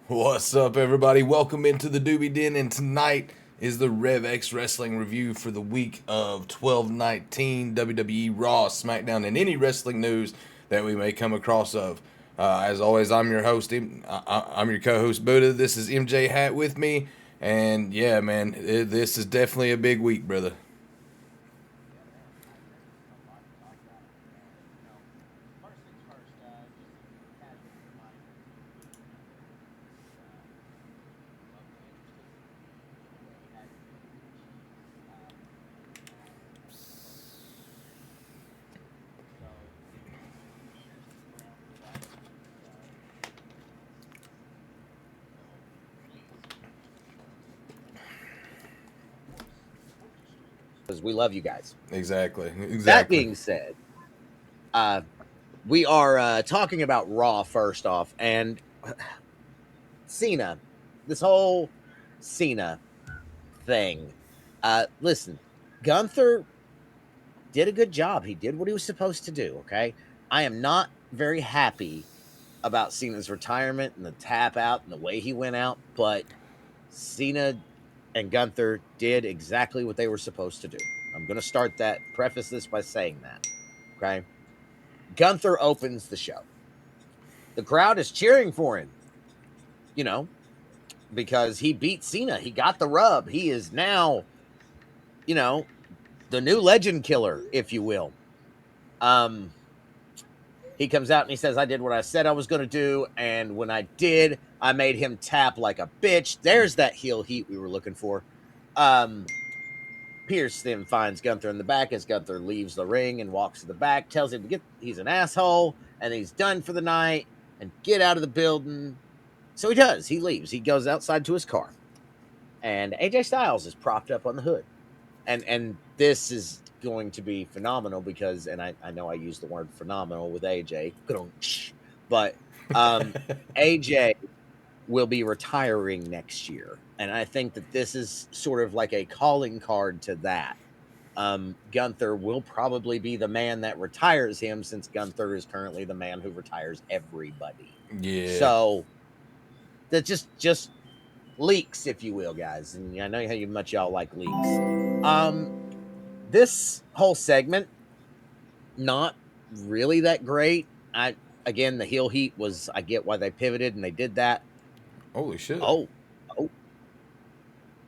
What's up, everybody? Welcome into the Doobie Den, and tonight is the Rev X Wrestling review for the week of 12/19 WWE Raw, SmackDown, and any wrestling news that we may come across of. As always, I'm your host. I'm your co-host Buddha. This is MJ Hat with me, and yeah, man, this is definitely a big week, brother. Because we love you guys. Exactly, That exactly. being said, uh, we are talking about Raw first off, and Cena, this whole Cena thing. Listen, Gunther did a good job. He did what he was supposed to do. Okay, I am not very happy about Cena's retirement and the tap out and the way he went out, but Cena and Gunther did exactly what they were supposed to do. I'm going to preface this by saying that. Okay. Gunther opens the show. The crowd is cheering for him, you know, because he beat Cena. He got the rub. He is now, you know, the new legend killer, if you will. Um, he comes out and he says, I did what I said I was going to do. And when I did, I made him tap like a bitch. There's that heel heat we were looking for. Um, Pierce then finds Gunther in the back as Gunther leaves the ring and walks to the back, tells him to get, he's an asshole and he's done for the night and get out of the building. So he does. He leaves. He goes outside to his car, and AJ Styles is propped up on the hood. And this is going to be phenomenal because, and I know I use the word phenomenal with AJ, but AJ will be retiring next year, and I think that this is sort of like a calling card to that. Gunther will probably be the man that retires him, since Gunther is currently the man who retires everybody. Yeah. So that just leaks, if you will, guys. And I know how much y'all like leaks. Um, this whole segment, not really that great. I Again, the heel heat was, I get why they pivoted and they did that. Holy shit. Oh, oh,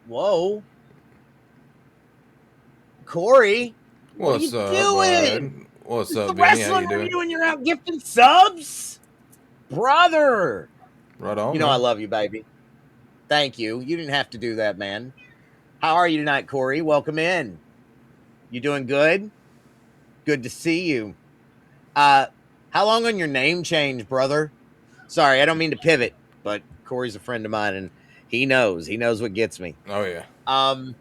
whoa, Corey, what are What's you up, doing? bud? What's It's the up, Vinny? How wrestling you doing? review and you're out gifting subs, brother. Right You on, know I man. love you, baby. Thank you. You didn't have to do that, man. How are you tonight, Corey? Welcome in. You doing good? Good to see you. Uh, how long on your name change, brother? Sorry, I don't mean to pivot, but Corey's a friend of mine and he knows. He knows what gets me. Oh yeah. Um,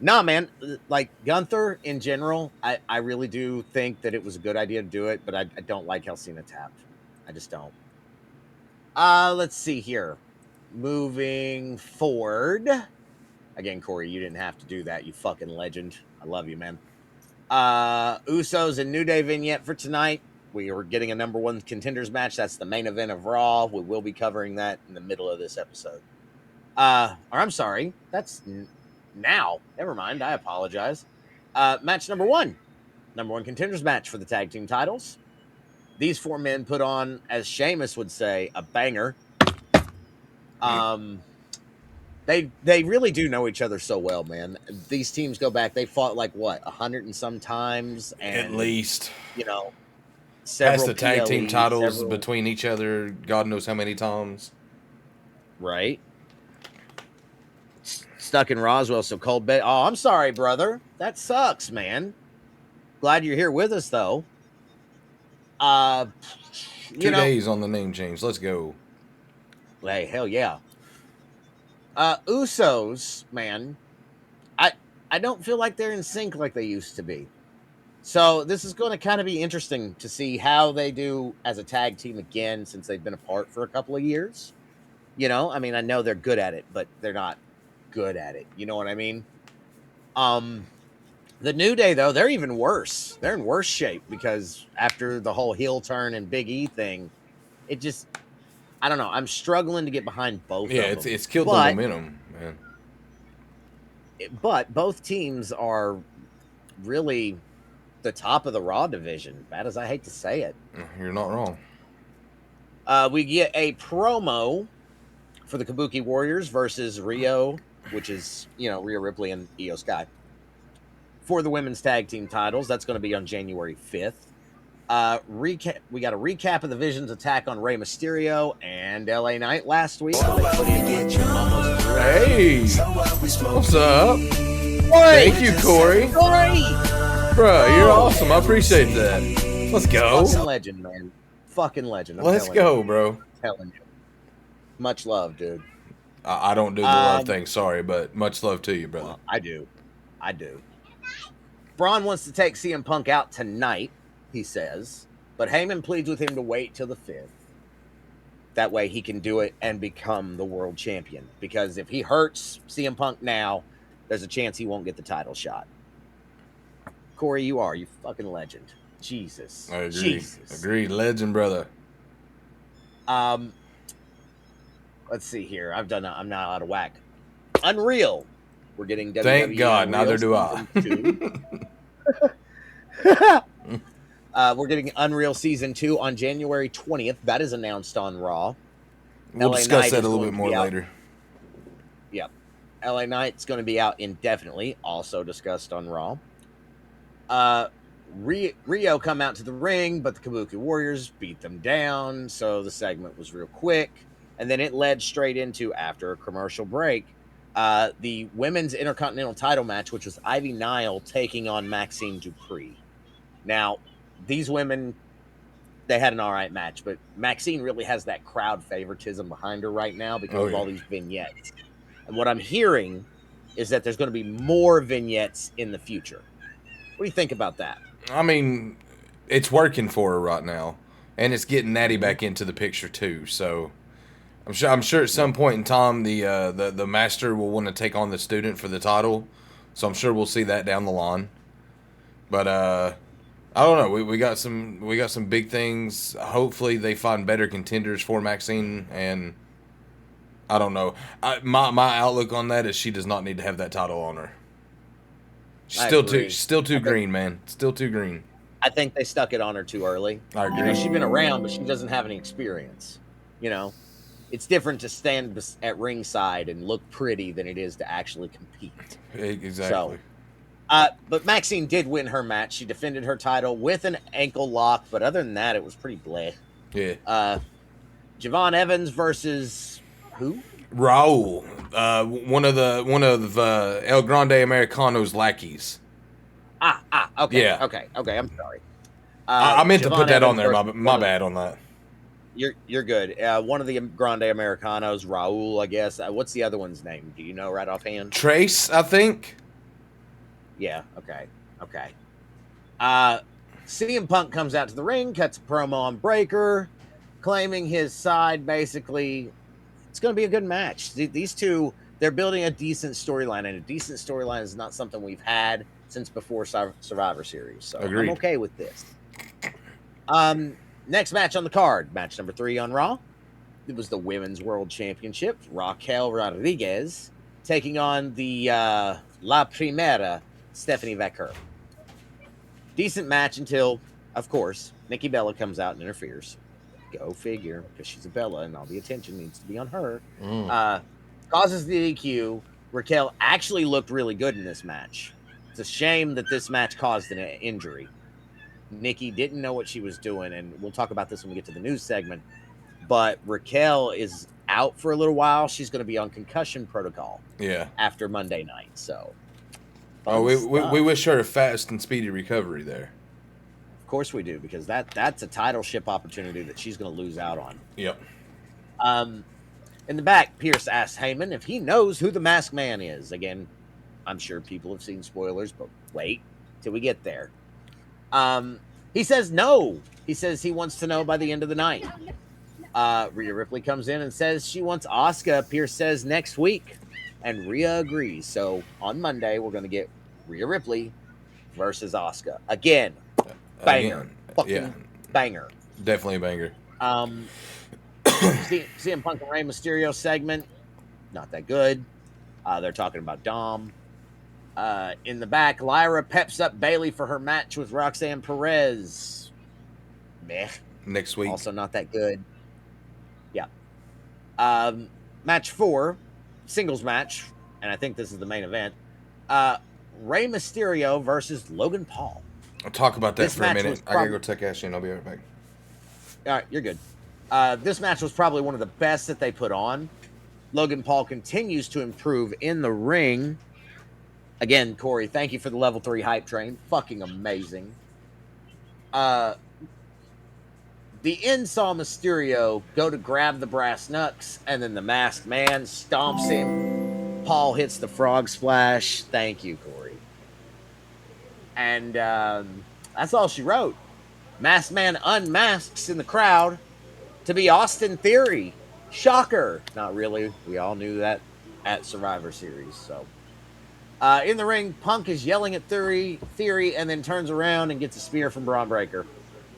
nah, man, like Gunther in general, I really do think that it was a good idea to do it, but I don't like how Cena tapped. I just don't. Let's see here. Moving forward. Again, Corey, you didn't have to do that, you fucking legend. I love you, man. Usos and New Day vignette for tonight. We are getting a number one contenders match. That's the main event of Raw. We will be covering that in the middle of this episode. Or I'm sorry, that's now. Never mind. I apologize. Match number one contenders match for the tag team titles. These four men put on, as Sheamus would say, a banger. Um, they really do know each other so well, man. These teams go back. They fought like what 100 and some times, At and least you know passed several the tag team PLEs, titles several between each other. God knows how many times. right. Stuck in Roswell, so cold bed. Oh, I'm sorry, brother. That sucks, man. Glad you're here with us, though. Uh, you Two know, days on the name change. Let's go. hey, hell yeah. Usos, man. I I don't feel like they're in sync like they used to be. So this is going to kind of be interesting to see how they do as a tag team again, since they've been apart for a couple of years. I mean, I know they're good at it, but they're not good at it. You know what I mean? Um, the New Day, though, they're even worse. They're in worse shape because after the whole heel turn and Big E thing, it just I don't know. I'm struggling to get behind both Yeah, of them. it's killed the momentum, man. But both teams are really the top of the Raw division. Bad as I hate to say it. You're not wrong. We get a promo for the Kabuki Warriors versus Rio, which is, Rhea Ripley and Io Sky, for the women's tag team titles. That's going to be on January 5th. We got a recap of the Vision's attack on Rey Mysterio and LA Knight last week. Hey, what's up? Thank you, Corey. Bro, you're awesome. I appreciate that. Let's go. Fucking legend, man. Fucking legend. Let's go, bro. I'm telling you. Much love, dude. I don't do the love thing, sorry, but much love to you, brother. Well, I do. Braun wants to take CM Punk out tonight, he says, but Heyman pleads with him to wait till the 5th. That way he can do it and become the world champion. Because if he hurts CM Punk now, there's a chance he won't get the title shot. Corey, you fucking legend. Jesus. I agree. Jesus. Agreed. Legend, brother. Let's see here. I'm not out of whack. Unreal. We're getting WWE. Thank God. Unreal Neither do I. We're getting Unreal Season 2 on January 20th. That is announced on Raw. We'll discuss that a little bit more later. Yep. LA Knight's going to be out indefinitely. Also discussed on Raw. Rio come out to the ring, but the Kabuki Warriors beat them down. So the segment was real quick. And then it led straight into, after a commercial break, the women's Intercontinental title match, which was Ivy Nile taking on Maxine Dupree. Now, these women, they had an all right match, but Maxine really has that crowd favoritism behind her right now because of all these vignettes. And what I'm hearing is that there's going to be more vignettes in the future. What do you think about that? I mean, it's working for her right now, and it's getting Natty back into the picture too. So I'm sure at some point in time the master will want to take on the student for the title. So I'm sure we'll see that down the line. But I don't know. We got some big things. Hopefully they find better contenders for Maxine, and I don't know. My outlook on that is she does not need to have that title on her. She's still too green, man. Still too green. I think they stuck it on her too early. I agree. She's been around, but she doesn't have any experience. It's different to stand at ringside and look pretty than it is to actually compete. Exactly. So, but Maxine did win her match. She defended her title with an ankle lock, but other than that, it was pretty bleh. Yeah. Javon Evans versus who? Raul, one of El Grande Americano's lackeys. Okay. Yeah. Okay. I'm sorry. I meant to put that Evans on there. My bad on that. You're good. One of the Grande Americanos, Raul, I guess. What's the other one's name? Do you know right offhand? Trace, I think. Yeah. Okay. CM Punk comes out to the ring, cuts a promo on Breaker, claiming his side. Basically, it's going to be a good match. These two, they're building a decent storyline, and a decent storyline is not something we've had since before Survivor Series. So Agreed. I'm okay with this. Next match on the card, match number 3 on Raw. It was the Women's World Championship. Raquel Rodriguez taking on the La Primera, Stephanie Vaquer. Decent match until, of course, Nikki Bella comes out and interferes. Go figure, because she's a Bella and all the attention needs to be on her. Causes the DQ. Raquel actually looked really good in this match. It's a shame that this match caused an injury. Nikki didn't know what she was doing, and we'll talk about this when we get to the news segment. But Raquel is out for a little while. She's going to be on concussion protocol. Yeah. After Monday night. So. We wish her a fast and speedy recovery there. Of course we do, because that's a title ship opportunity that she's going to lose out on. Yep. In the back, Pierce asks Heyman if he knows who the Masked Man is. Again, I'm sure people have seen spoilers, but wait till we get there. He says no. He says he wants to know by the end of the night. Rhea Ripley comes in and says she wants Asuka. Pierce says next week, and Rhea agrees. So on Monday, we're going to get Rhea Ripley versus Asuka again. Banger. Fucking banger. Definitely a banger. CM Punk and Rey Mysterio segment, not that good. They're talking about Dom. In the back, Lyra peps up Bayley for her match with Roxanne Perez. Meh. Next week. Also not that good. Yeah. Match 4, singles match, and I think this is the main event. Rey Mysterio versus Logan Paul. I'll talk about that This for a match minute. was I gotta go take Ashley and I'll be right back. All right, you're good. This match was probably one of the best that they put on. Logan Paul continues to improve in the ring. Again, Corey, thank you for the level 3 hype train. Fucking amazing. The end saw Mysterio go to grab the brass knucks, and then the masked man stomps him. Paul hits the frog splash. Thank you, Corey. And that's all she wrote. Masked man unmasks in the crowd to be Austin Theory. Shocker. Not really. We all knew that at Survivor Series. So, in the ring, Punk is yelling at Theory, and then turns around and gets a spear from Braun Breaker.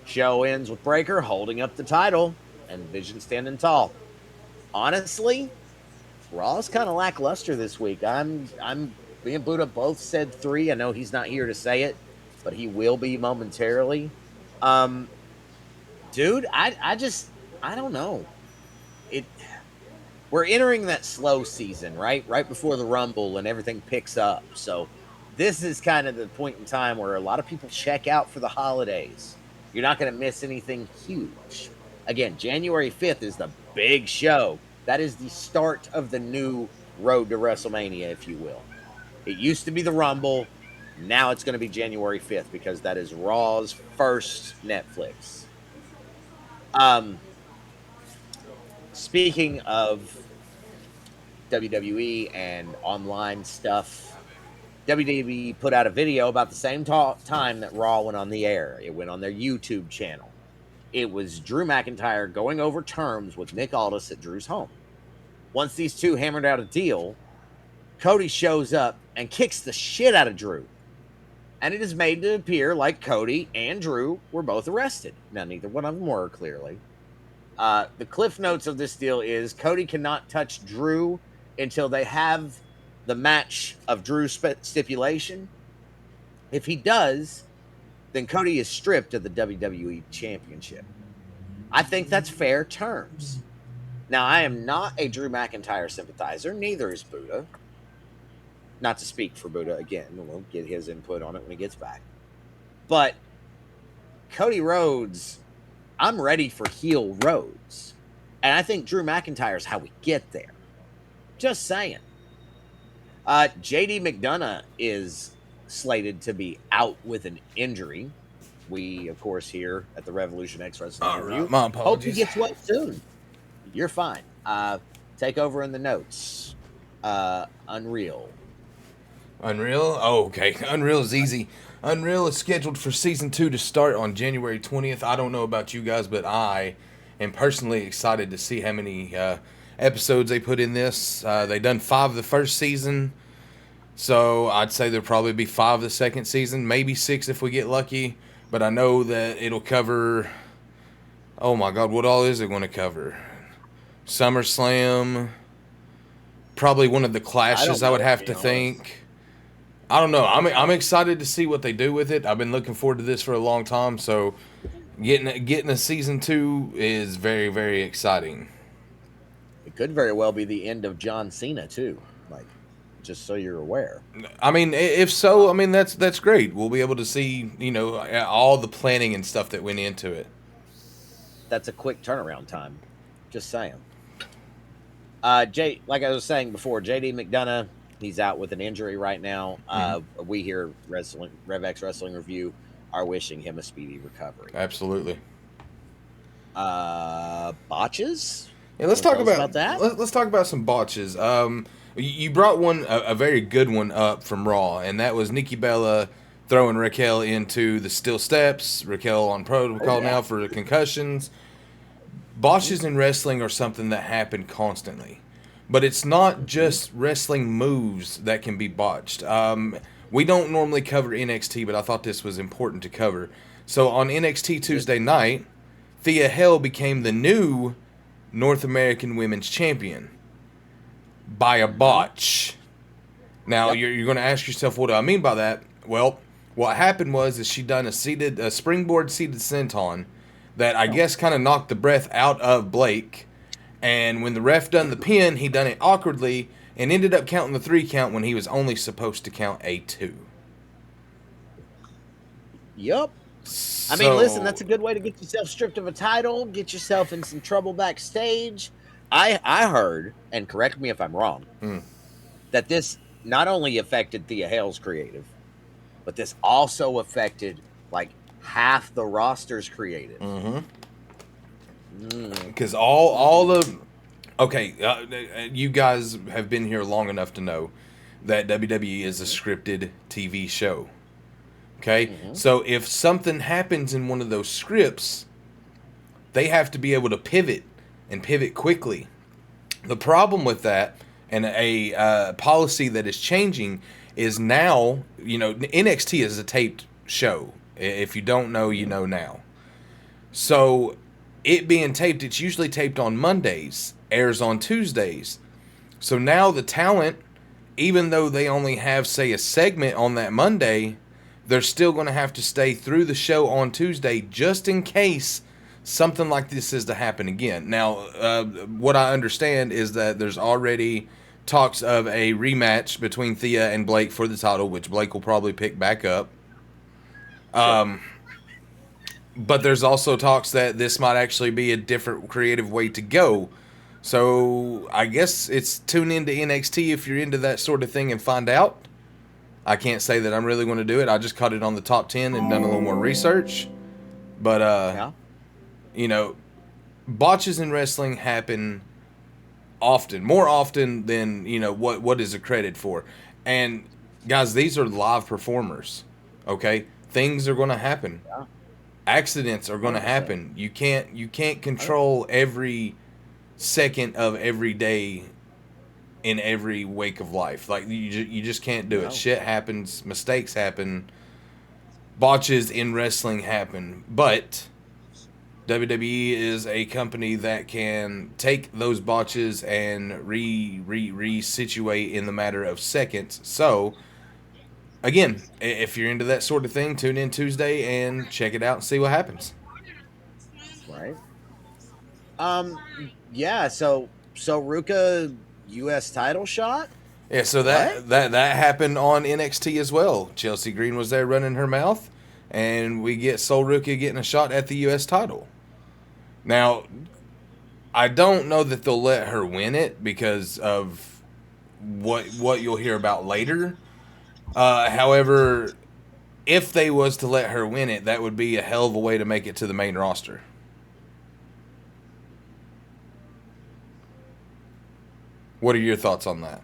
Show ends with Breaker holding up the title and Vision standing tall. Honestly, Raw's kind of lackluster this week. Me and Buddha both said 3. I know he's not here to say it, but he will be momentarily. Dude, I don't know. We're entering that slow season, right? Right before the Rumble and everything picks up. So this is kind of the point in time where a lot of people check out for the holidays. You're not going to miss anything huge. Again, January 5th is the big show. That is the start of the new road to WrestleMania, if you will. It used to be the Rumble. Now it's going to be January 5th because that is Raw's first Netflix. Speaking of WWE and online stuff, WWE put out a video about the same time that Raw went on the air. It went on their YouTube channel. It was Drew McIntyre going over terms with Nick Aldis at Drew's home. Once these two hammered out a deal, Cody shows up and kicks the shit out of Drew. And it is made to appear like Cody and Drew were both arrested. Now, neither one of them were, clearly. The cliff notes of this deal is Cody cannot touch Drew until they have the match of Drew's stipulation. If he does, then Cody is stripped of the WWE Championship. I think that's fair terms. Now, I am not a Drew McIntyre sympathizer. Neither is Buddha. Not to speak for Buddha again. We'll get his input on it when he gets back. But Cody Rhodes, I'm ready for heel Rhodes. And I think Drew McIntyre is how we get there. Just saying. JD McDonough is slated to be out with an injury. We, of course, here at the Revolution X Wrestling Review, my apologies. hope he gets well soon. You're fine. Take over in the notes. Unreal. Oh, okay. Unreal is easy. Unreal is scheduled for season 2 to start on January 20th. I don't know about you guys, but I am personally excited to see how many episodes they put in this. They done 5 the first season, so I'd say there'll probably be 5 the second season, maybe 6 if we get lucky. But I know that it'll cover. Oh my God, what all is it going to cover? SummerSlam. Probably one of the clashes, I would have to think. I don't know. I'm excited to see what they do with it. I've been looking forward to this for a long time, so getting a season 2 is very, very exciting. It could very well be the end of John Cena too. Like, just so you're aware. I mean, if so, I mean that's great. We'll be able to see, all the planning and stuff that went into it. That's a quick turnaround time. Just saying. Like I was saying before, JD McDonough, he's out with an injury right now. We here, RevX Wrestling Review, are wishing him a speedy recovery. Absolutely. Botches? Yeah, let's talk about that. Let's talk about some botches. You brought one, a very good one up from Raw, and that was Nikki Bella throwing Raquel into the steel steps. Raquel on protocol now for concussions. Botches in wrestling are something that happen constantly. But it's not just wrestling moves that can be botched. We don't normally cover NXT, but I thought this was important to cover. So on NXT Tuesday night, Thea Hale became the new North American Women's Champion by a botch. Now, Yep. you're going to ask yourself, what do I mean by that? Well, what happened was she done a springboard seated senton that I guess kind of knocked the breath out of Blake. And when the ref done the pin, he done it awkwardly and ended up counting the 3 count when he was only supposed to count a 2. Yep. I mean, listen, that's a good way to get yourself stripped of a title, get yourself in some trouble backstage. I heard, and correct me if I'm wrong, that this not only affected Thea Hale's creative, but this also affected like half the roster's creative. Because all of you guys have been here long enough to know that WWE is a scripted TV show. Okay, so if something happens in one of those scripts, they have to be able to pivot and pivot quickly. The problem with that, and a policy that is changing, is now, NXT is a taped show. If you don't know, you know now. So it being taped, it's usually taped on Mondays, airs on Tuesdays. So now the talent, even though they only have, say, a segment on that Monday, they're still going to have to stay through the show on Tuesday just in case something like this is to happen again. Now, what I understand is that there's already talks of a rematch between Thea and Blake for the title, which Blake will probably pick back up. But there's also talks that this might actually be a different creative way to go. So I guess it's tune into NXT if you're into that sort of thing and find out. I can't say that I'm really going to do it. I just caught it on the top 10 and done a little more research. But, botches in wrestling happen often, more often than, what is accredited for. And, guys, these are live performers, okay? Things are going to happen. Yeah. Accidents are going to happen. You can't control every second of every day in every wake of life. Like, you just can't do it. Shit happens, mistakes happen, botches in wrestling happen. But WWE is a company that can take those botches and re-situate in the matter of seconds. So again, if you're into that sort of thing, tune in Tuesday and check it out and see what happens. Right. Yeah, so Ruka U.S. title shot? Yeah, so that happened on NXT as well. Chelsea Green was there running her mouth, and we get Sol Ruka getting a shot at the U.S. title. Now, I don't know that they'll let her win it because of what you'll hear about later. However, if they was to let her win it, that would be a hell of a way to make it to the main roster. What are your thoughts on that?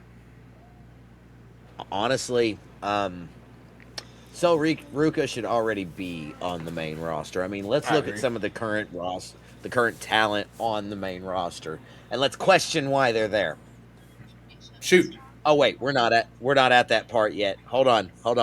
Honestly, so Ruka should already be on the main roster. I mean, let's look at some of the current talent on the main roster, and let's question why they're there. Shoot. Oh wait, we're not at that part yet. Hold on. No.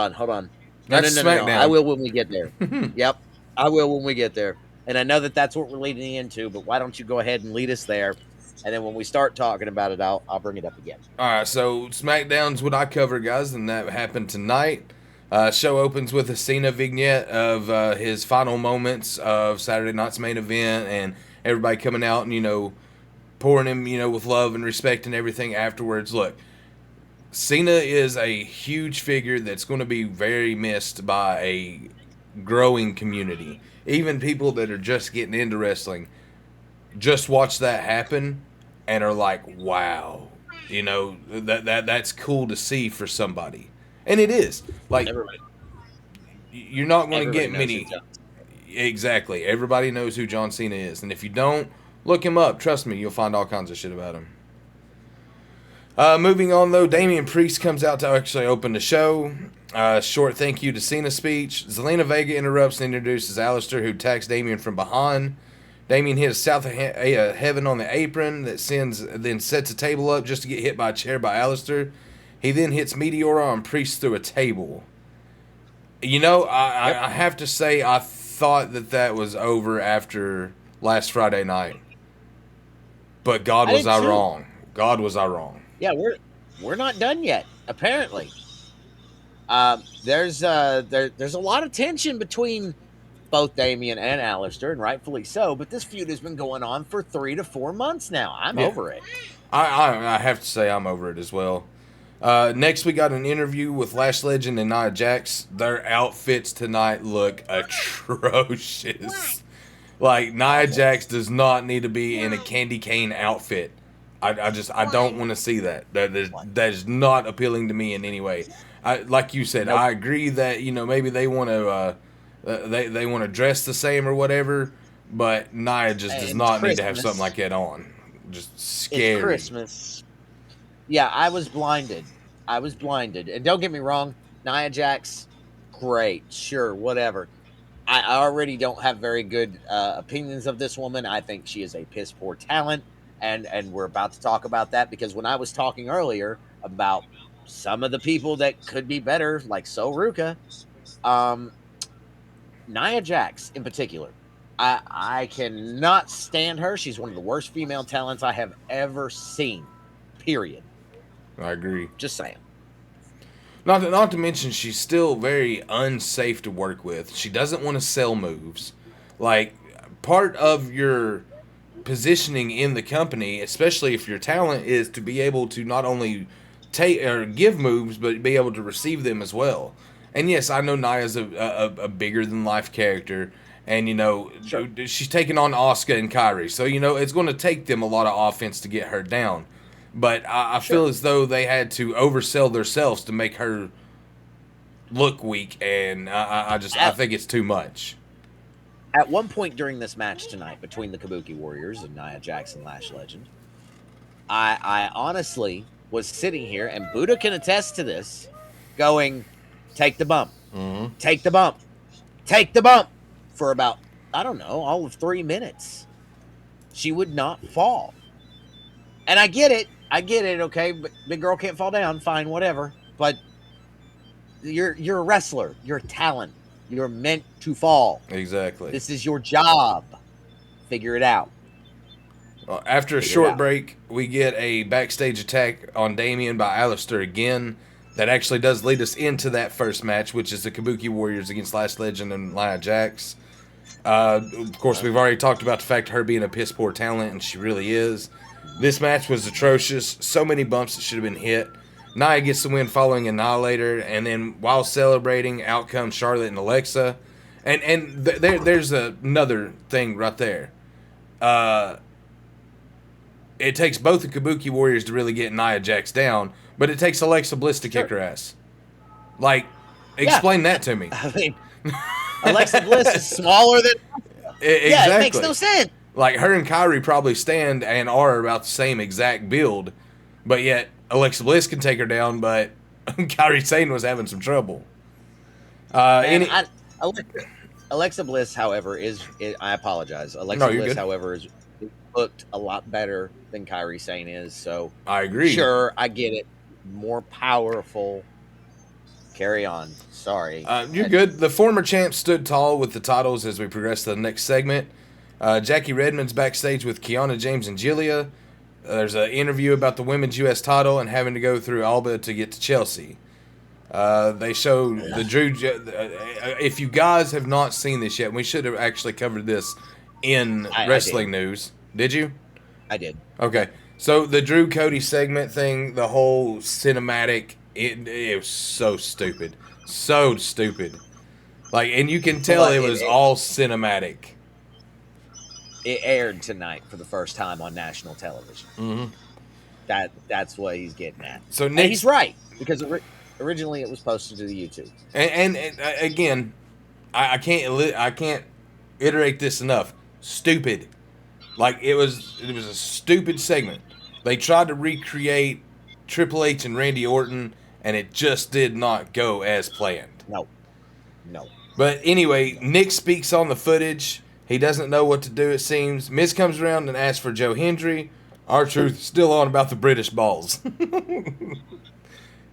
SmackDown. I will when we get there. Yep, I will when we get there. And I know that that's what we're leading into, but why don't you go ahead and lead us there? And then when we start talking about it, I'll bring it up again. All right, so SmackDown's what I cover, guys, and that happened tonight. Show opens with a Cena vignette of his final moments of Saturday night's main event, and everybody coming out and, pouring him, with love and respect and everything afterwards. Look, Cena is a huge figure that's going to be very missed by a growing community. Even people that are just getting into wrestling just watch that happen and are like, wow, that's cool to see for somebody. And it is. Like, you're not going to get many. Exactly. Everybody knows who John Cena is. And if you don't, look him up. Trust me, you'll find all kinds of shit about him. Moving on, though, Damian Priest comes out to actually open the show. Short thank you to Cena speech. Zelina Vega interrupts and introduces Aleister, who attacks Damian from behind. Damian hits South of Heaven on the apron that then sets a table up just to get hit by a chair by Aleister. He then hits Meteora on Priest through a table. I have to say, I thought that was over after last Friday night. But God I was did I too. wrong. God was I wrong. Yeah, we're not done yet. Apparently, there's there's a lot of tension between both Damien and Alistair, and rightfully so. But this feud has been going on for 3 to 4 months now. I'm Yeah. over it. I have to say I'm over it as well. Next, we got an interview with Lash Legend and Nia Jax. Their outfits tonight look atrocious. Like, Nia Awful. Jax does not need to be in a candy cane outfit. I don't want to see that. That is not appealing to me in any way. Like you said, Nope. I agree that maybe they want to they want to dress the same or whatever, but Nia just does It's not need to have something like Christmas. that on. Just It's scary. Christmas. Yeah, I was blinded. I was blinded. And don't get me wrong, Nia Jax, great, sure, whatever. I already don't have very good opinions of this woman. I think she is a piss poor talent, and we're about to talk about that because when I was talking earlier about some of the people that could be better, like So Ruka, um, Nia Jax in particular, I cannot stand her. She's one of the worst female talents I have ever seen. Period. I agree. Just saying. Not to mention she's still very unsafe to work with. She doesn't want to sell moves. Like, part of your positioning in the company, especially if your talent is to be able to not only take or give moves, but be able to receive them as well. And yes, I know Nia's a bigger than life character, and Sure. she's taking on Asuka and Kairi, so it's going to take them a lot of offense to get her down. But I feel Sure. as though they had to oversell themselves to make her look weak, and I think it's too much. At one point during this match tonight between the Kabuki Warriors and Nia Jax and Lash Legend, I honestly was sitting here, and Buddha can attest to this, going, take the bump, take the bump, take the bump for about, I don't know, all of 3 minutes. She would not fall. And I get it. Okay, but big girl can't fall down. Fine, whatever. But you're a wrestler. You're a talent. You're meant to fall. Exactly. This is your job. Figure it out. After a Figure it short out. break, we get a backstage attack on Damien by Alistair again. That actually does lead us into that first match, which is the Kabuki Warriors against Lash Legend and Nia Jax. Of course, we've already talked about the fact of her being a piss poor talent, and she really is. This match was atrocious. So many bumps that should have been hit. Nia gets the win following Annihilator, and then while celebrating, out comes Charlotte and Alexa. And there's another thing right there. It takes both the Kabuki Warriors to really get Nia Jax down, but it takes Alexa Bliss to kick her ass. Like, explain that to me. I mean, Alexa Bliss is smaller than. Exactly. Yeah, it makes no sense. Like, her and Kyrie probably stand and are about the same exact build, but yet Alexa Bliss can take her down, but Kyrie Sane was having some trouble. Alexa Bliss, however, I apologize. Alexa No, you're Bliss, good. however, is looked a lot better than Kyrie Sane is. So I agree. sure, I get it. More powerful. Carry on. Sorry. You're good. The former champ stood tall with the titles as we progress to the next segment. Jackie Redmond's backstage with Kiana James and Jillia. There's an interview about the women's U.S. title and having to go through Alba to get to Chelsea. They show the Drew. If you guys have not seen this yet, we should have actually covered this in wrestling news. Did you? I did. Okay. So the Drew Cody segment thing, the whole cinematic, it was so stupid. So stupid. Like, and you can tell it was all cinematic. It aired tonight for the first time on national television. Mm-hmm. That's what he's getting at. So and he's right, because originally it was posted to the YouTube. And again, I can't iterate this enough. Stupid. Like, it was a stupid segment. They tried to recreate Triple H and Randy Orton, and it just did not go as planned. No. But anyway, Nick speaks on the footage. He doesn't know what to do, it seems. Miz comes around and asks for Joe Hendry. R-Truth is still on about the British balls.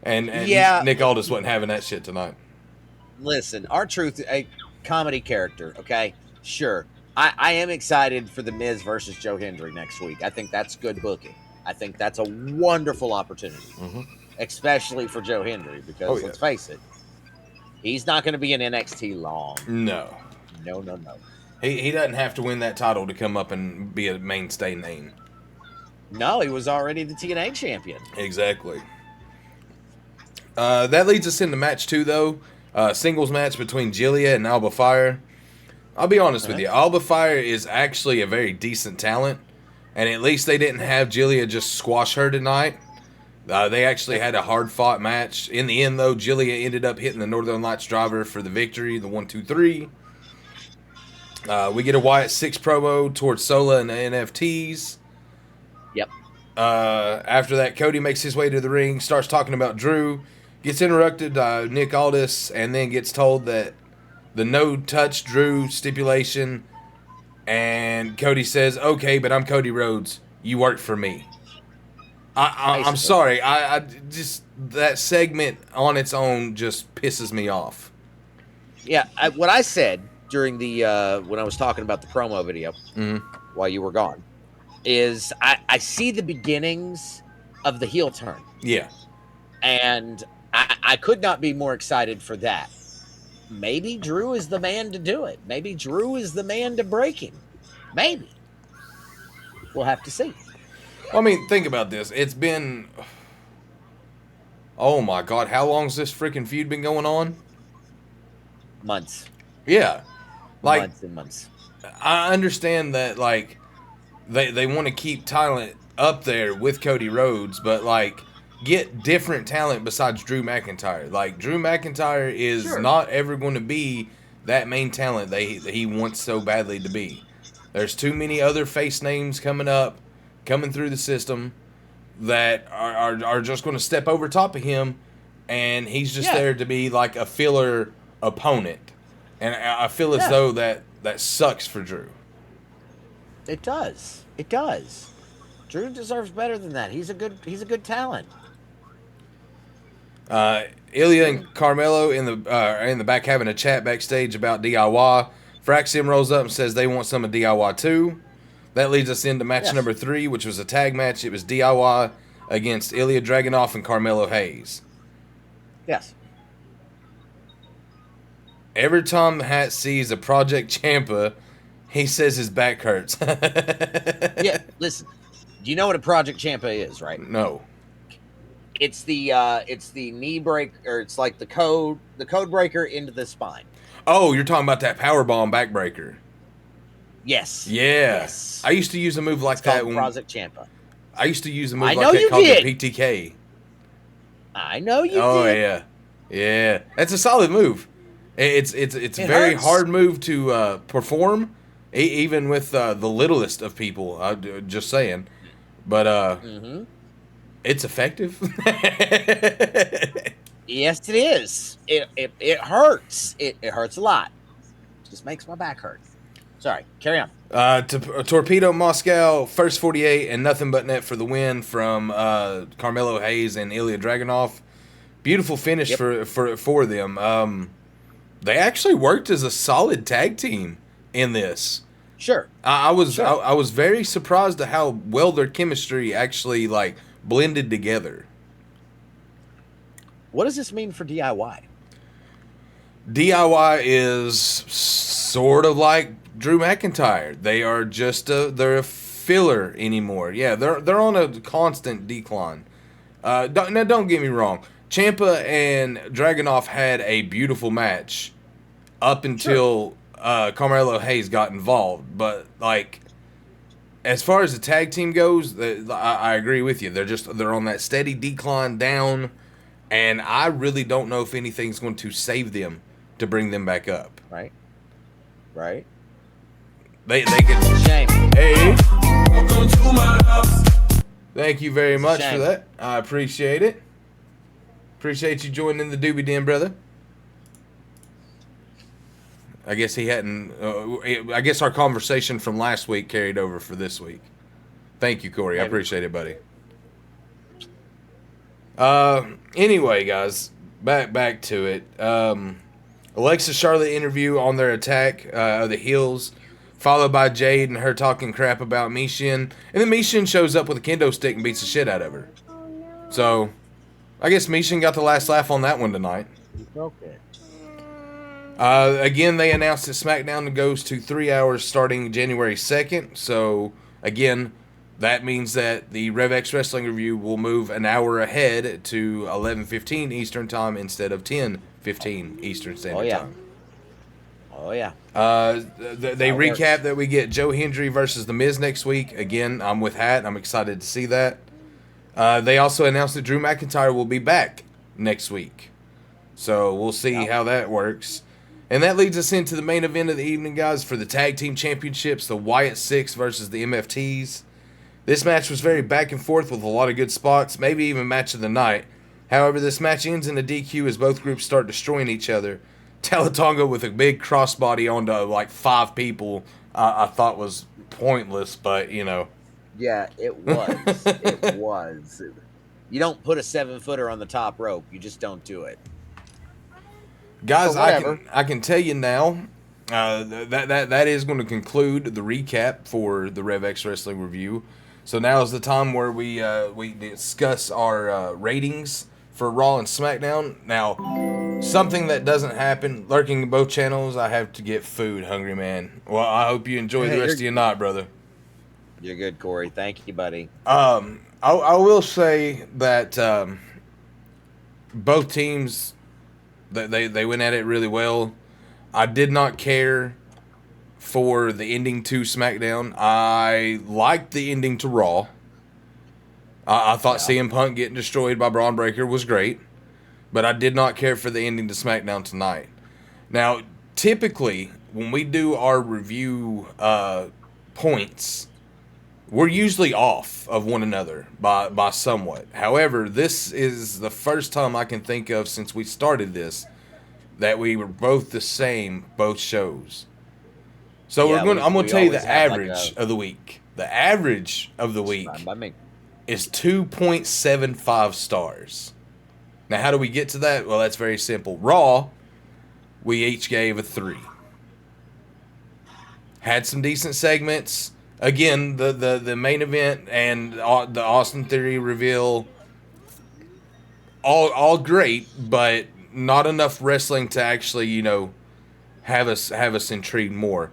and yeah. Nick Aldis wasn't having that shit tonight. Listen, R-Truth, a comedy character, okay? Sure. I am excited for The Miz versus Joe Hendry next week. I think that's good booking. I think that's a wonderful opportunity, especially for Joe Hendry, because let's face it, he's not going to be in NXT long. No. No, no, no. He doesn't have to win that title to come up and be a mainstay name. No, he was already the TNA champion. Exactly. That leads us into match 2, though. Singles match between Jillia and Alba Fire. I'll be honest with you. Alba Fire is actually a very decent talent. And at least they didn't have Jillia just squash her tonight. They actually had a hard-fought match. In the end, though, Jillia ended up hitting the Northern Lights driver for the victory, the 1-2-3. We get a Wyatt 6 promo towards Sola and the NFTs. Yep. After that, Cody makes his way to the ring, starts talking about Drew, gets interrupted by Nick Aldis, and then gets told that the no-touch Drew stipulation, and Cody says, "Okay, but I'm Cody Rhodes. You work for me." I'm sorry. I just, that segment on its own just pisses me off. Yeah, what I said during the when I was talking about the promo video while you were gone is I see the beginnings of the heel turn. Yeah. And I could not be more excited for that. Maybe Drew is the man to do it. Maybe Drew is the man to break him. Maybe. We'll have to see. Well, I mean, think about this. It's been... Oh, my God. How long's this freaking feud been going on? Months. Yeah. Like, months and months. I understand that, like, they want to keep talent up there with Cody Rhodes, but, like, get different talent besides Drew McIntyre. Like, Drew McIntyre is not ever going to be that main talent that he wants so badly to be. There's too many other face names coming through the system that are just going to step over top of him, and he's just there to be like a filler opponent. And I feel as though that sucks for Drew. It does. It does. Drew deserves better than that. He's a good talent. Ilya and Carmelo in the back having a chat backstage about DIY. Fraxium rolls up and says they want some of DIY too. That leads us into match number 3, which was a tag match. It was DIY against Ilya Dragunov and Carmelo Hayes. Yes. Every time Hat sees a Project Champa, he says his back hurts. Yeah, listen. Do you know what a Project Champa is, right? No. It's the knee break, or it's like the code breaker into the spine. Oh, you're talking about that powerbomb backbreaker. Yes. Yeah. Yes. I used to use a move like that when Project Champa. I used to use a move like that called the PTK. I know you did. Oh yeah. Yeah. That's a solid move. It's a very hard move to perform, even with the littlest of people. Just saying. But it's effective. Yes, it is. It hurts. It hurts a lot. It just makes my back hurt. Sorry, carry on. Torpedo Moscow, first 48, and nothing but net for the win from Carmelo Hayes and Ilya Dragunov. Beautiful finish for them. They actually worked as a solid tag team in this. Sure. I was very surprised at how well their chemistry actually like blended together. What does this mean for DIY? DIY is sort of like Drew McIntyre. They are just they're a filler anymore. Yeah, they're on a constant decline. Don't get me wrong. Ciampa and Dragunov had a beautiful match up until Carmelo Hayes got involved. But like, as far as the tag team goes, I agree with you. They're on that steady decline down, and I really don't know if anything's going to save them to bring them back up. Right. They can. Shame. Hey. Thank you very much for that. I appreciate it. Appreciate you joining the Doobie Den, brother. I guess he hadn't. I guess our conversation from last week carried over for this week. Thank you, Corey. I appreciate it, buddy. Anyway, guys, back to it. Alexa Charlotte interview on their attack of the heels. followed by Jade and her talking crap about Michin. And then Michin shows up with a kendo stick and beats the shit out of her. So, I guess Michin got the last laugh on that one tonight. Okay. Again, they announced that SmackDown goes to 3 hours starting January 2nd. So, again, that means that the RevX Wrestling Review will move an hour ahead to 11:15 Eastern Time instead of 10:15 Eastern Standard Time. Oh, yeah. They recap that we get Joe Hendry versus The Miz next week. Again, I'm with Hat. I'm excited to see that. They also announced that Drew McIntyre will be back next week. So we'll see how that works. And that leads us into the main event of the evening, guys, for the Tag Team Championships, the Wyatt Six versus the MFTs. This match was very back and forth with a lot of good spots, maybe even match of the night. However, this match ends in a DQ as both groups start destroying each other. Talatonga with a big crossbody onto like 5 people, I thought was pointless, but you know. Yeah, it was. It was. You don't put a 7-footer on the top rope. You just don't do it. Guys, I can tell you now, that is going to conclude the recap for the RevX Wrestling Review. So now is the time where we discuss our ratings for Raw and SmackDown. Now, something that doesn't happen, lurking in both channels, I have to get food, hungry man. Well, I hope you enjoy the rest of your night, brother. You're good, Corey. Thank you, buddy. I will say that both teams, they went at it really well. I did not care for the ending to SmackDown. I liked the ending to Raw. I thought CM Punk getting destroyed by Braun Breaker was great, but I did not care for the ending to SmackDown tonight. Now, typically, when we do our review points, we're usually off of one another by somewhat. However, this is the first time I can think of since we started this that we were both the same, both shows. So I'm going to tell you the average of the week. The average of the week is 2.75 stars. Now, how do we get to that? Well, that's very simple. Raw, we each gave a 3. Had some decent segments. Again, the main event and the Austin Theory reveal, all great, but not enough wrestling to actually, you know, have us intrigued more.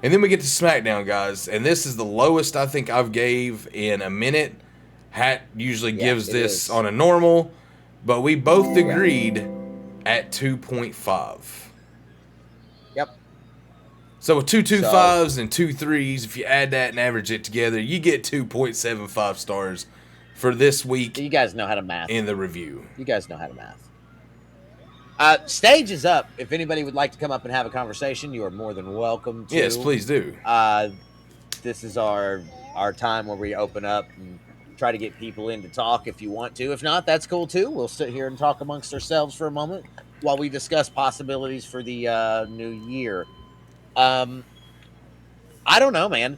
And then we get to SmackDown, guys, and this is the lowest I think I've gave in a minute. Hat usually gives this on a normal, but we both agreed at 2.5. Yep. So with 2 2.5s and 2 3s, if you add that and average it together, you get 2.75 stars for this week. You guys know how to math. In the review. You guys know how to math. Stage is up. If anybody would like to come up and have a conversation, you are more than welcome to. Yes, please do. This is our time where we open up and try to get people in to talk if you want to. If not, that's cool too. We'll sit here and talk amongst ourselves for a moment while we discuss possibilities for the new year. I don't know, man.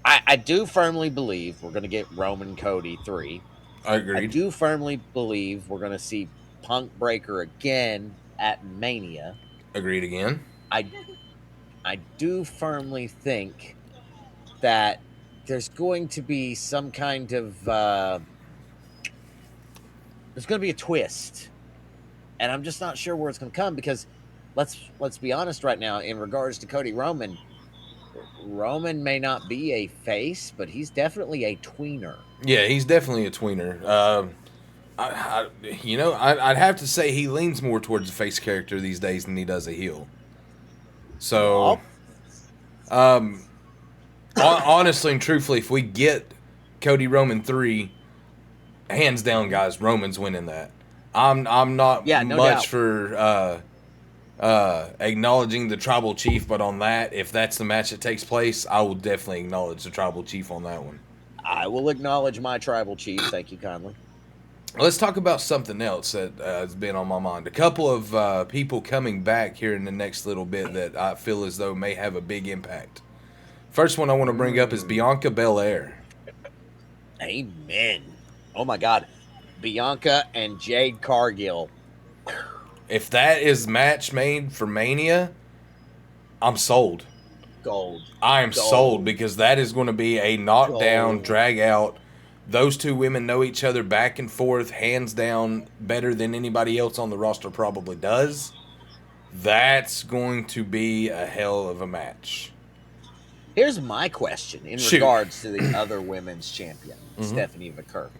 I do firmly believe we're going to get Roman Cody 3. Agreed. I do firmly believe we're going to see Punk Breaker again at Mania. Agreed again. I do firmly think that there's going to be some kind of there's going to be a twist, and I'm just not sure where it's going to come, because let's be honest right now in regards to Cody Roman may not be a face, but he's definitely a tweener. Yeah, he's definitely a tweener. I'd have to say he leans more towards a face character these days than he does a heel. So, honestly and truthfully, if we get Cody Roman 3, hands down, guys, Roman's winning that. I'm not much for acknowledging the Tribal Chief, but on that, if that's the match that takes place, I will definitely acknowledge the Tribal Chief on that one. I will acknowledge my Tribal Chief. Thank you kindly. Let's talk about something else that has been on my mind. A couple of people coming back here in the next little bit that I feel as though may have a big impact. First one I want to bring up is Bianca Belair. Amen. Oh my God. Bianca and Jade Cargill. If that is match made for Mania, I'm sold. Gold. I am sold Gold. because that is going to be a knockdown, Gold. drag out. Those two women know each other back and forth, hands down, better than anybody else on the roster probably does. That's going to be a hell of a match. Here's my question in Shoot. regards to the other women's champion, Stephanie McCurk.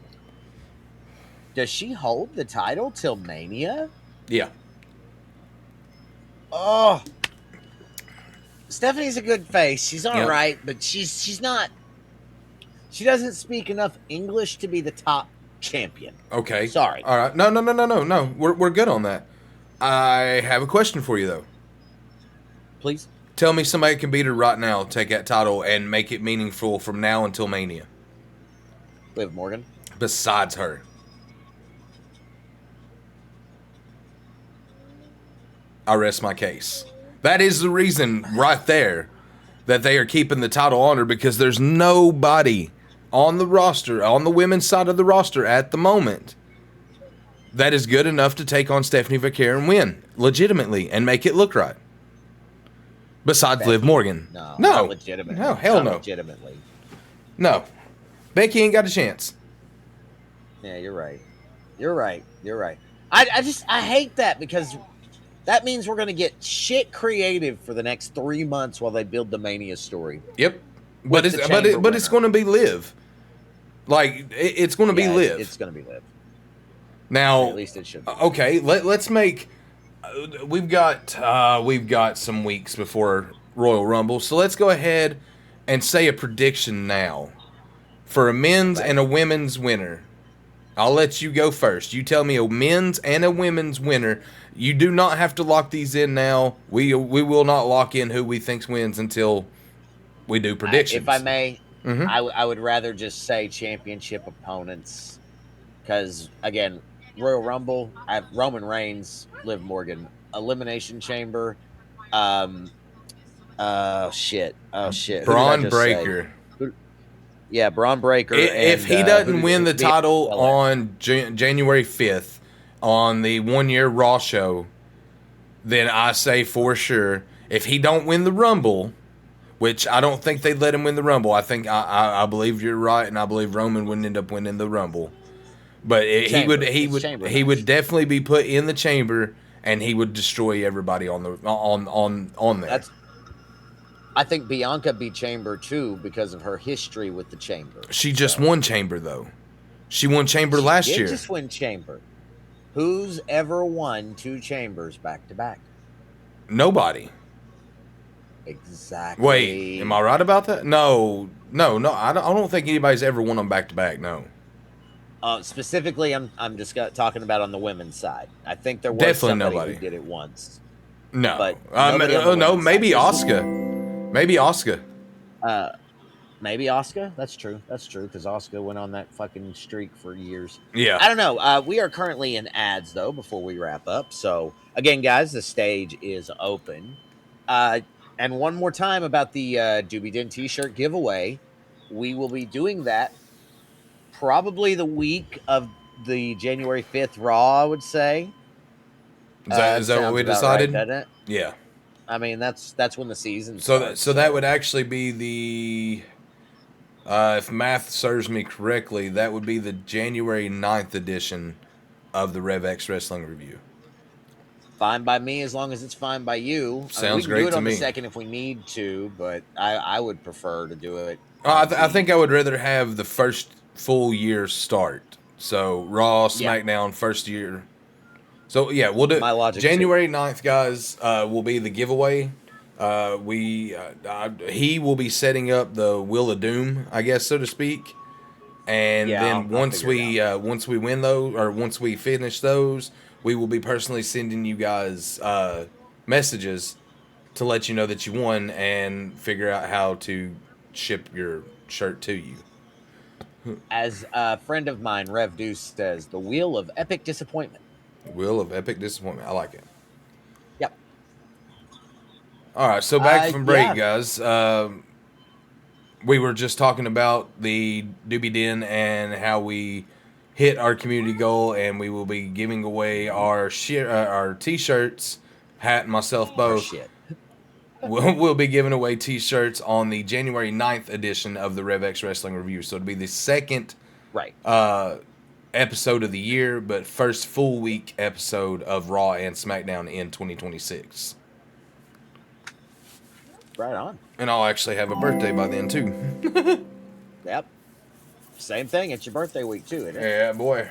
Does she hold the title till Mania? Yeah. Oh, Stephanie's a good face. She's all Yep. right, but she's not. She doesn't speak enough English to be the top champion. Okay. Sorry. All right. No. We're good on that. I have a question for you, though. Please. Tell me somebody can beat her right now, take that title, and make it meaningful from now until Mania. Liv Morgan. Besides her. I rest my case. That is the reason right there that they are keeping the title on her, because there's nobody on the roster, on the women's side of the roster at the moment, that is good enough to take on Stephanie McCurk and win legitimately and make it look right. Besides Becky. Liv Morgan. No, No. not legitimately. No, hell Not no. legitimately. No. Becky ain't got a chance. Yeah, you're right. You're right. I hate that, because that means we're going to get shit creative for the next 3 months while they build the Mania story. Yep. But it's going to be Liv. Like, it's going to be Liv. It's going to be Liv. Now, At least it should be. Okay, let's make. We've got some weeks before Royal Rumble, so let's go ahead and say a prediction now for a men's and a women's winner. I'll let you go first. You tell me a men's and a women's winner. You do not have to lock these in now. We will not lock in who we think wins until we do predictions. If I may, Mhm. I would rather just say championship opponents, because again, Royal Rumble, I have Roman Reigns, Liv Morgan, Elimination Chamber, shit. Who did I Braun just Breaker. say? Yeah, Braun Breaker. If he doesn't win the title on January 5th on the 1 year Raw show, then I say for sure, if he don't win the Rumble, which I don't think they'd let him win the Rumble. I think I believe you're right, and I believe Roman wouldn't end up winning the Rumble. But he would definitely be put in the chamber, and he would destroy everybody on there. I think Bianca beat Chamber too because of her history with the Chamber. She just won Chamber though. She won Chamber last year. She just won Chamber. Who's ever won 2 Chambers back to back? Nobody. Exactly. Wait, am I right about that? No. I don't think anybody's ever won them back to back. No. Specifically, I'm just talking about on the women's side. I think there was Definitely somebody nobody who did it once. No, but maybe Asuka. Maybe Asuka. Maybe Asuka. That's true, because Asuka went on that fucking streak for years. Yeah. I don't know. We are currently in ads though. Before we wrap up, so again, guys, the stage is open. And one more time about the Doobie Din T-shirt giveaway. We will be doing that probably the week of the January 5th Raw, I would say. Is that what we decided? Right, doesn't it? Yeah. I mean, that's when the season starts. So that would actually be the, if math serves me correctly, that would be the January 9th edition of the RevX Wrestling Review. Fine by me, as long as it's fine by you. Sounds great to me. We can do it on the second if we need to, but I would prefer to do it. I think I would rather have the first full year start. So Raw, SmackDown, first year. So yeah, we'll do January 9th, guys. Will be the giveaway. He will be setting up the Wheel of Doom, I guess, so to speak. And then once we win those, or once we finish those, we will be personally sending you guys messages to let you know that you won and figure out how to ship your shirt to you. As a friend of mine, Rev Deuce, says, the Wheel of Epic Disappointment. Wheel of Epic Disappointment. I like it. Yep. All right, so back from break, guys. We were just talking about the Doobie Den and how we hit our community goal, and we will be giving away our T-shirts, Hat and myself both. we'll be giving away T-shirts on the January 9th edition of the RevX Wrestling Review. So it'll be the second Right. episode of the year, but first full week episode of Raw and SmackDown in 2026. Right on. And I'll actually have a birthday by then too. Yep. Same thing. It's your birthday week too, isn't it? Yeah, boy.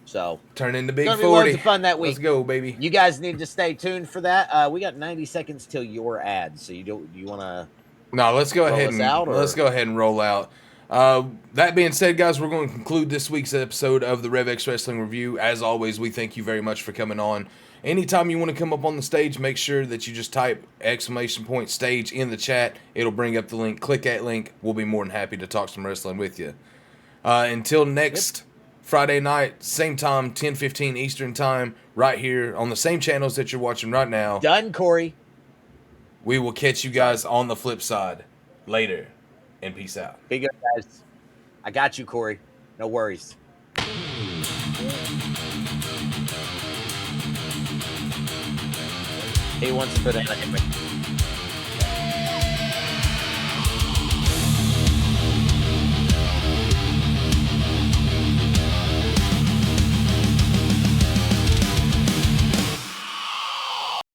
So Turn into big gonna be 40. loads of fun that week. Let's go, baby. you guys need to stay tuned for that. We got 90 seconds till your ads. So you want to? No, let's go ahead us out, or- let's go ahead and roll out. That being said, guys, we're going to conclude this week's episode of the RevX Wrestling Review. As always, we thank you very much for coming on. Anytime you want to come up on the stage, make sure that you just type !stage in the chat. It'll bring up the link. Click that link. We'll be more than happy to talk some wrestling with you. Until next Friday night, same time, 10:15 Eastern time, right here on the same channels that you're watching right now. Done, Corey. We will catch you guys on the flip side later, and peace out. Be good, guys. I got you, Corey. No worries. He wants a banana.